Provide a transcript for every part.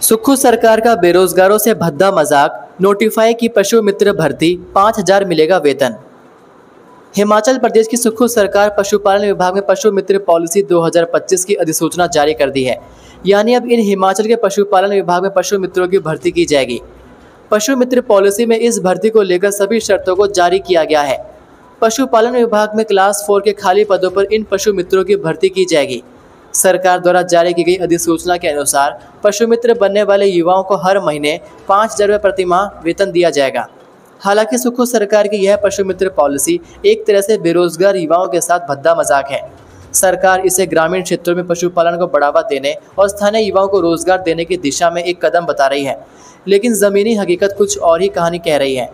सुक्खू सरकार का बेरोजगारों से भद्दा मजाक, नोटिफाई की पशु मित्र भर्ती, 5,000 मिलेगा वेतन। हिमाचल प्रदेश की सुक्खू सरकार पशुपालन विभाग में पशु मित्र पॉलिसी 2025 की अधिसूचना जारी कर दी है। यानी अब इन हिमाचल के पशुपालन विभाग में पशु मित्रों की भर्ती की जाएगी। पशु मित्र पॉलिसी में इस भर्ती को लेकर सभी शर्तों को जारी किया गया है। पशुपालन विभाग में क्लास 4 के खाली पदों पर इन पशु मित्रों की भर्ती की जाएगी। सरकार द्वारा जारी की गई अधिसूचना के अनुसार पशु मित्र बनने वाले युवाओं को हर महीने 5,000 रुपये प्रति माह वेतन दिया जाएगा। हालांकि सुक्खू सरकार की यह पशु मित्र पॉलिसी एक तरह से बेरोजगार युवाओं के साथ भद्दा मजाक है। सरकार इसे ग्रामीण क्षेत्रों में पशुपालन को बढ़ावा देने और स्थानीय युवाओं को रोजगार देने की दिशा में एक कदम बता रही है, लेकिन जमीनी हकीकत कुछ और ही कहानी कह रही है।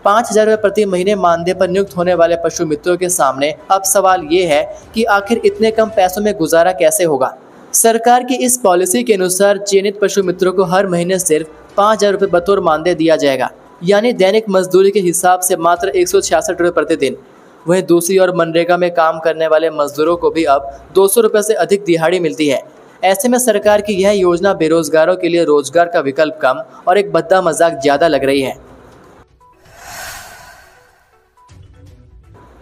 5,000 रुपये प्रति महीने मानदेय पर नियुक्त होने वाले पशु मित्रों के सामने अब सवाल ये है कि आखिर इतने कम पैसों में गुजारा कैसे होगा। सरकार की इस पॉलिसी के अनुसार चयनित पशु मित्रों को हर महीने सिर्फ 5,000 रुपये बतौर मानदेय दिया जाएगा, यानी दैनिक मजदूरी के हिसाब से मात्र 166 रुपये प्रतिदिन। वहीं दूसरी ओर मनरेगा में काम करने वाले मजदूरों को भी अब 200 रुपये से अधिक दिहाड़ी मिलती है। ऐसे में सरकार की यह योजना बेरोजगारों के लिए रोजगार का विकल्प कम और एक भद्दा मजाक ज्यादा लग रही है।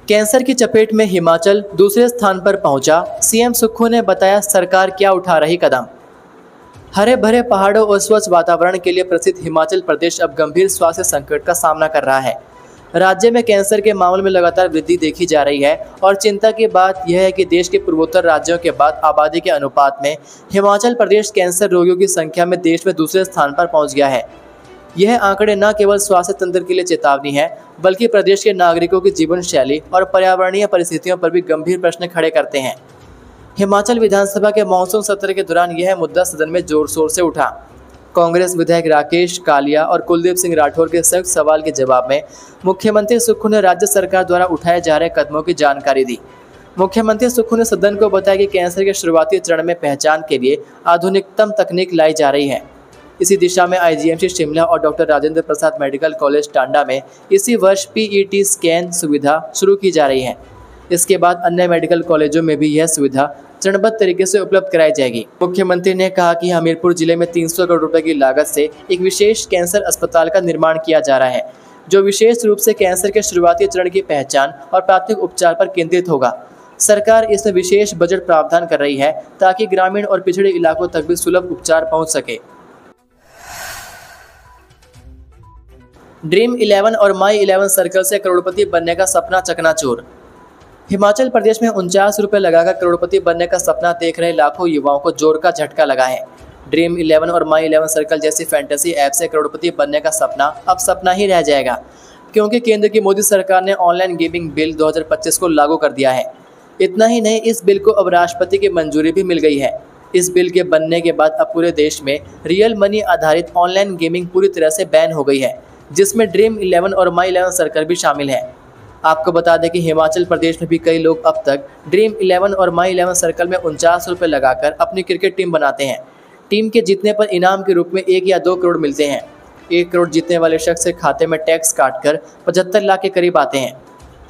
कैंसर की चपेट में हिमाचल दूसरे स्थान पर पहुंचा, सीएम सुक्खू ने बताया सरकार क्या उठा रही कदम। हरे भरे पहाड़ों और स्वच्छ वातावरण के लिए प्रसिद्ध हिमाचल प्रदेश अब गंभीर स्वास्थ्य संकट का सामना कर रहा है। राज्य में कैंसर के मामलों में लगातार वृद्धि देखी जा रही है और चिंता की बात यह है कि देश के पूर्वोत्तर राज्यों के बाद आबादी के अनुपात में हिमाचल प्रदेश कैंसर रोगियों की संख्या में देश में दूसरे स्थान पर पहुंच गया है। यह आंकड़े न केवल स्वास्थ्य तंत्र के लिए चेतावनी है, बल्कि प्रदेश के नागरिकों की जीवन शैली और पर्यावरणीय परिस्थितियों पर भी गंभीर प्रश्न खड़े करते हैं। हिमाचल विधानसभा के मॉनसून सत्र के दौरान यह मुद्दा सदन में जोर शोर से उठा। कांग्रेस विधायक राकेश कालिया और कुलदीप सिंह राठौर के संयुक्त सवाल के जवाब में मुख्यमंत्री सुक्खू ने राज्य सरकार द्वारा उठाए जा रहे कदमों की जानकारी दी। मुख्यमंत्री सुक्खू ने सदन को बताया कि कैंसर के शुरुआती चरण में पहचान के लिए आधुनिकतम तकनीक लाई जा रही है। इसी दिशा में आईजीएमसी शिमला और doctor Rajendra Prasad medical college Tanda में इसी वर्ष पीईटी स्कैन सुविधा शुरू की जा रही है। इसके बाद अन्य मेडिकल कॉलेजों में भी यह सुविधा चरणबद्ध तरीके से उपलब्ध कराई जाएगी। मुख्यमंत्री ने कहा कि हमीरपुर जिले में 300 करोड़ रुपए की लागत से एक विशेष कैंसर अस्पताल का निर्माण किया जा रहा है, जो विशेष रूप से कैंसर के शुरुआती चरण की पहचान और प्राथमिक उपचार पर केंद्रित होगा। सरकार इसमें विशेष बजट प्रावधान कर रही है ताकि ग्रामीण और पिछड़े इलाकों तक भी सुलभ उपचार पहुँच सके। ड्रीम 11 और माई 11 सर्कल से करोड़पति बनने का सपना चकनाचूर। हिमाचल प्रदेश में 49 रुपये लगाकर करोड़पति बनने का सपना देख रहे लाखों युवाओं को जोर का झटका लगा है। ड्रीम 11 और माई 11 सर्कल जैसी फैंटेसी ऐप से करोड़पति बनने का सपना अब सपना ही रह जाएगा, क्योंकि केंद्र की मोदी सरकार ने ऑनलाइन गेमिंग बिल 2025 को लागू कर दिया है। इतना ही नहीं, इस बिल को अब राष्ट्रपति की मंजूरी भी मिल गई है। इस बिल के बनने के बाद अब पूरे देश में रियल मनी आधारित ऑनलाइन गेमिंग पूरी तरह से बैन हो गई है, जिसमें ड्रीम 11 और माई 11 सर्कल भी शामिल है। आपको बता दें कि हिमाचल प्रदेश में भी कई लोग अब तक ड्रीम 11 और माई 11 सर्कल में 49 रुपये लगाकर अपनी क्रिकेट टीम बनाते हैं। टीम के जीतने पर इनाम के रूप में 1 या 2 करोड़ मिलते हैं। 1 करोड़ जीतने वाले शख्स के खाते में टैक्स काटकर 75 लाख के करीब आते हैं।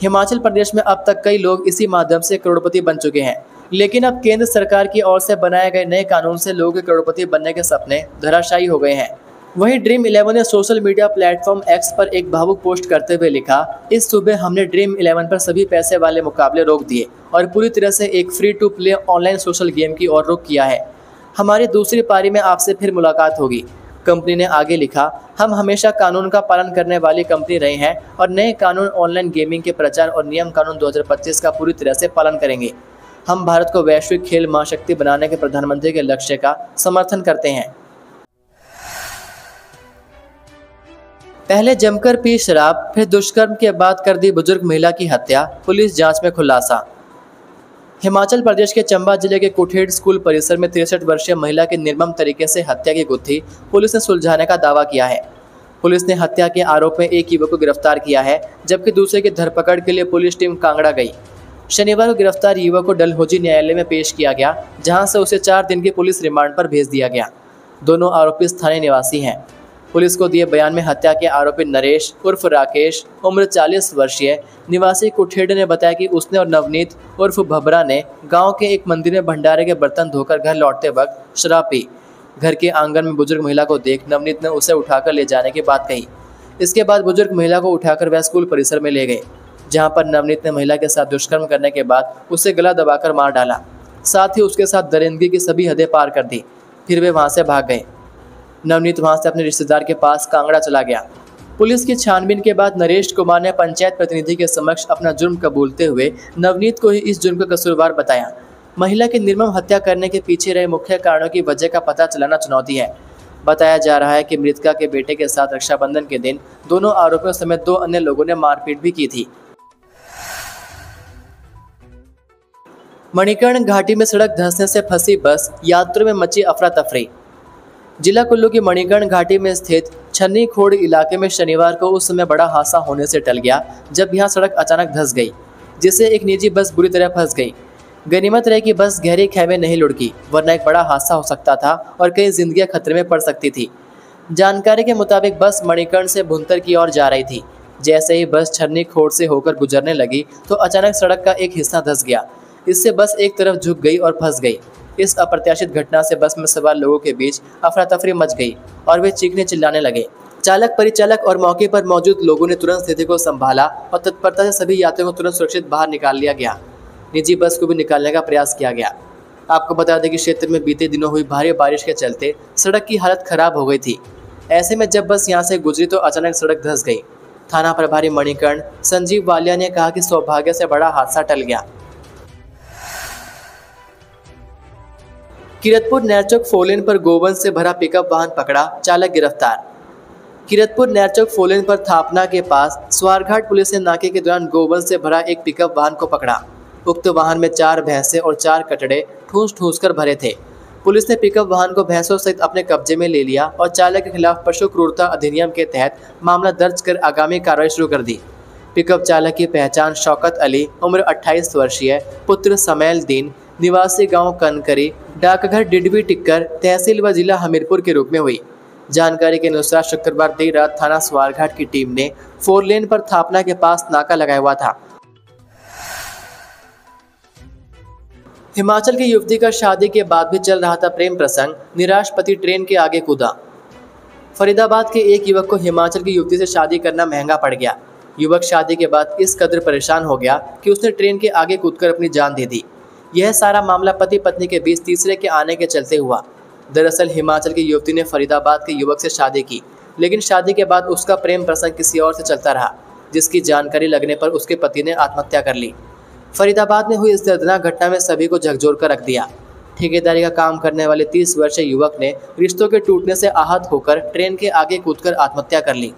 हिमाचल प्रदेश में अब तक कई लोग इसी माध्यम से करोड़पति बन चुके हैं, लेकिन अब केंद्र सरकार की ओर से बनाए गए नए कानून से लोगों के करोड़पति बनने के सपने धराशायी हो गए हैं। वहीं ड्रीम 11 ने सोशल मीडिया प्लेटफॉर्म एक्स पर एक भावुक पोस्ट करते हुए लिखा, इस सुबह हमने ड्रीम 11 पर सभी पैसे वाले मुकाबले रोक दिए और पूरी तरह से एक free to play online social game की ओर रुख किया है। हमारी दूसरी पारी में आपसे फिर मुलाकात होगी। कंपनी ने आगे लिखा, हम हमेशा कानून का पालन करने वाली कंपनी रहे हैं और नए कानून ऑनलाइन गेमिंग के प्रचार और नियम कानून 2025 का पूरी तरह से पालन करेंगे। हम भारत को वैश्विक खेल महाशक्ति बनाने के प्रधानमंत्री के लक्ष्य का समर्थन करते हैं। पहले जमकर पी शराब, फिर दुष्कर्म के बाद कर दी बुजुर्ग महिला की हत्या, पुलिस जांच में खुलासा। हिमाचल प्रदेश के चंबा जिले के कुठेड़ स्कूल परिसर में 63 वर्षीय महिला की निर्मम तरीके से हत्या की गुत्थी पुलिस ने सुलझाने का दावा किया है। पुलिस ने हत्या के आरोप में एक युवक को गिरफ्तार किया है, जबकि दूसरे की धरपकड़ के लिए पुलिस टीम कांगड़ा गई। शनिवार को गिरफ्तार युवक को डलहौजी न्यायालय में पेश किया गया, जहां से उसे 4 दिन के पुलिस रिमांड पर भेज दिया गया। दोनों आरोपी स्थानीय निवासी हैं। पुलिस को दिए बयान में हत्या के आरोपी नरेश उर्फ राकेश उम्र 40 वर्षीय निवासी कुठेड़ ने बताया कि उसने और नवनीत उर्फ भबरा ने गांव के एक मंदिर में भंडारे के बर्तन धोकर घर लौटते वक्त शराब पी। घर के आंगन में बुजुर्ग महिला को देख नवनीत ने उसे उठाकर ले जाने की बात कही। इसके बाद बुजुर्ग महिला को उठाकर वह स्कूल परिसर में ले गए, जहां पर नवनीत ने महिला के साथ दुष्कर्म करने के बाद उसे गला दबाकर मार डाला। साथ ही उसके साथ दरिंदगी की सभी हदें पार कर दी। फिर वे वहां से भाग गए। नवनीत वहां से अपने रिश्तेदार के पास कांगड़ा चला गया। पुलिस की छानबीन के बाद नरेश कुमार ने पंचायत प्रतिनिधि के समक्ष अपना जुर्म कबूलते हुए नवनीत को ही इस जुर्म का कसूरवार बताया। महिला की निर्मम हत्या करने के पीछे रहे मुख्य कारणों की वजह का पता चलाना चुनौती है। बताया जा रहा है कि मृतका के बेटे के साथ रक्षाबंधन के दिन दोनों आरोपियों समेत 2 अन्य लोगों ने मारपीट भी की थी। मणिकर्ण घाटी में सड़क धंसने से फंसी बस, यात्रियों में मची अफरा तफरी। जिला कुल्लू की मणिकर्ण घाटी में स्थित छन्नी खोड़ इलाके में शनिवार को उस समय बड़ा हादसा होने से टल गया जब यहां सड़क अचानक धंस गई, जिससे एक निजी बस बुरी तरह फंस गई। गनीमत रहे कि बस गहरी खाई में नहीं लुढ़की, वरना एक बड़ा हादसा हो सकता था और कई जिंदगियां खतरे में पड़ सकती थी। जानकारी के मुताबिक बस मणिकर्ण से भुंतर की ओर जा रही थी। जैसे ही बस छन्नी खोड़ से होकर गुजरने लगी तो अचानक सड़क का एक हिस्सा धंस गया। इससे बस एक तरफ झुक गई और फंस गई। इस अप्रत्याशित घटना से बस में सवार लोगों के बीच अफरा तफरी मच गई और वे चीखने चिल्लाने लगे। चालक, परिचालक और मौके पर मौजूद लोगों ने तुरंत स्थिति को संभाला और तत्परता से सभी यात्रियों को तुरंत सुरक्षित बाहर निकाल लिया गया। निजी बस को भी निकालने का प्रयास किया गया। आपको बता दें कि क्षेत्र में बीते दिनों हुई भारी बारिश के चलते सड़क की हालत खराब हो गई थी। ऐसे में जब बस यहाँ से गुजरी तो अचानक सड़क धंस गई। थाना प्रभारी मणिकर्ण संजीव वालिया ने कहा कि सौभाग्य से बड़ा हादसा टल गया। किरतपुर नैरचौक फोरलेन पर गोवंश से भरा पिकअप वाहन पकड़ा, चालक गिरफ्तार। किरतपुर नैरचौक फोरलेन पर थापना के पास स्वारघाट पुलिस ने नाके के दौरान गोवंश से भरा एक पिकअप वाहन को पकड़ा। उक्त वाहन में 4 भैंसे और 4 कटड़े ठूस कर भरे थे। पुलिस ने पिकअप वाहन को भैंसों सहित अपने कब्जे में ले लिया और चालक के खिलाफ पशु क्रूरता अधिनियम के तहत मामला दर्ज कर आगामी कार्रवाई शुरू कर दी। पिकअप चालक की पहचान शौकत अली, उम्र 28 वर्षीय, पुत्र समैल दीन, निवासी गांव कनकरी, डाकघर डिडवी टिक्कर, तहसील व जिला हमीरपुर के रूप में हुई। जानकारी के अनुसार शुक्रवार देर रात थाना स्वारघाट की टीम ने 4 लेन पर थापना के पास नाका लगाया हुआ था। हिमाचल की युवती का शादी के बाद भी चल रहा था प्रेम प्रसंग, निराश पति ट्रेन के आगे कूदा। फरीदाबाद के एक युवक को हिमाचल की युवती से शादी करना महंगा पड़ गया। युवक शादी के बाद इस कदर परेशान हो गया कि उसने ट्रेन के आगे कूदकर अपनी जान दे दी। यह सारा मामला पति पत्नी के बीच तीसरे के आने के चलते हुआ। दरअसल हिमाचल की युवती ने फरीदाबाद के युवक से शादी की, लेकिन शादी के बाद उसका प्रेम प्रसंग किसी और से चलता रहा, जिसकी जानकारी लगने पर उसके पति ने आत्महत्या कर ली। फरीदाबाद में हुई इस दर्दनाक घटना में सभी को झकझोर कर रख दिया। ठेकेदारी का काम करने वाले 30 वर्षीय युवक ने रिश्तों के टूटने से आहत होकर ट्रेन के आगे कूदकर आत्महत्या कर ली।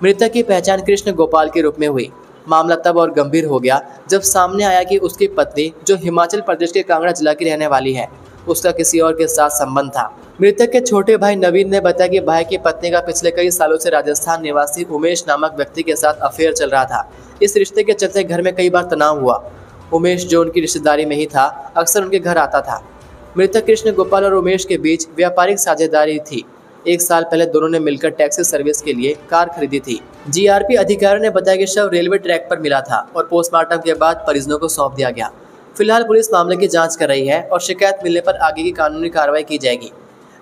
मृतक की पहचान कृष्ण गोपाल के रूप में हुई। मामला तब और गंभीर हो गया जब सामने आया कि उसकी पत्नी, जो हिमाचल प्रदेश के कांगड़ा जिला की रहने वाली है, उसका किसी और के साथ संबंध था। मृतक के छोटे भाई नवीन ने बताया कि भाई की पत्नी का पिछले कई सालों से राजस्थान निवासी उमेश नामक व्यक्ति के साथ अफेयर चल रहा था। इस रिश्ते के चलते घर में कई बार तनाव हुआ। उमेश, जो उनकी रिश्तेदारी में ही था, अक्सर उनके घर आता था। मृतक कृष्ण गोपाल और उमेश के बीच व्यापारिक साझेदारी थी। 1 साल पहले दोनों ने मिलकर टैक्सी सर्विस के लिए कार खरीदी थी। जीआरपी अधिकारियों ने बताया कि शव रेलवे ट्रैक पर मिला था और पोस्टमार्टम के बाद परिजनों को सौंप दिया गया। फिलहाल पुलिस मामले की जांच कर रही है और शिकायत मिलने पर आगे की कानूनी कार्रवाई की जाएगी।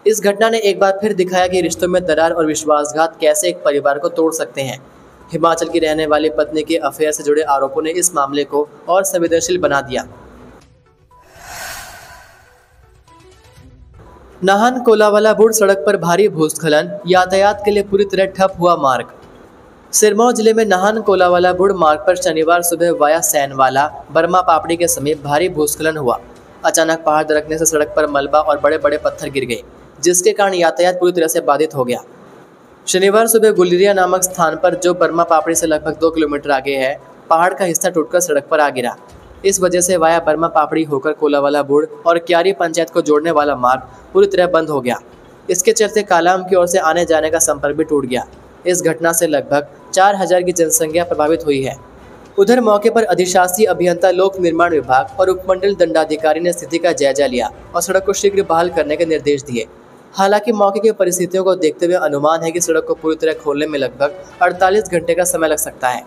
इस घटना ने एक बार फिर दिखाया कि रिश्तों में दरार और विश्वासघात कैसे एक परिवार को तोड़ सकते हैं। हिमाचल की रहने वाली पत्नी के अफेयर से जुड़े आरोपों ने इस मामले को और संवेदनशील बना दिया। नाहन कोलावाला बुड़ सड़क पर भारी भूस्खलन, यातायात के लिए पूरी तरह ठप हुआ मार्ग। सिरमौर जिले में नाहन कोलावाला बुड़ मार्ग पर शनिवार सुबह वाया सैनवाला बर्मा पापड़ी के समीप भारी भूस्खलन हुआ। अचानक पहाड़ दरकने से सड़क पर मलबा और बड़े बड़े पत्थर गिर गए, जिसके कारण यातायात पूरी तरह से बाधित हो गया। शनिवार सुबह गुलरिया नामक स्थान पर, जो बर्मा पापड़ी से लगभग 2 किलोमीटर आगे है, पहाड़ का हिस्सा टूटकर सड़क पर आ गिरा। इस वजह से वाया बर्मा पापड़ी होकर कोलावाला बुड़ और क्यारी पंचायत को जोड़ने वाला मार्ग पूरी तरह बंद हो गया। इसके चलते कालाम की ओर से आने जाने का संपर्क भी टूट गया। इस घटना से लगभग 4000 की जनसंख्या प्रभावित हुई है। उधर मौके पर अधिशासी अभियंता लोक निर्माण विभाग और उपमंडल दंडाधिकारी ने स्थिति का जायजा लिया और सड़क को शीघ्र बहाल करने के निर्देश दिए। हालांकि मौके की परिस्थितियों को देखते हुए अनुमान है कि सड़क को पूरी तरह खोलने में लगभग 48 घंटे का समय लग सकता है।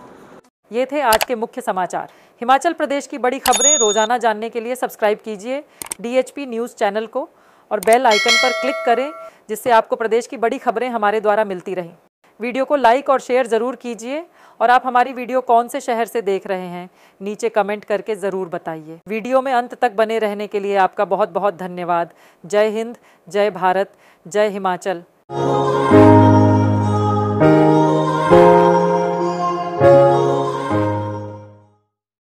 ये थे आज के मुख्य समाचार। हिमाचल प्रदेश की बड़ी खबरें रोजाना जानने के लिए सब्सक्राइब कीजिए DHP न्यूज़ चैनल को और बेल आइकन पर क्लिक करें, जिससे आपको प्रदेश की बड़ी खबरें हमारे द्वारा मिलती रहें। वीडियो को लाइक और शेयर ज़रूर कीजिए और आप हमारी वीडियो कौन से शहर से देख रहे हैं, नीचे कमेंट करके ज़रूर बताइए। वीडियो में अंत तक बने रहने के लिए आपका बहुत बहुत धन्यवाद। जय हिंद, जय भारत, जय हिमाचल।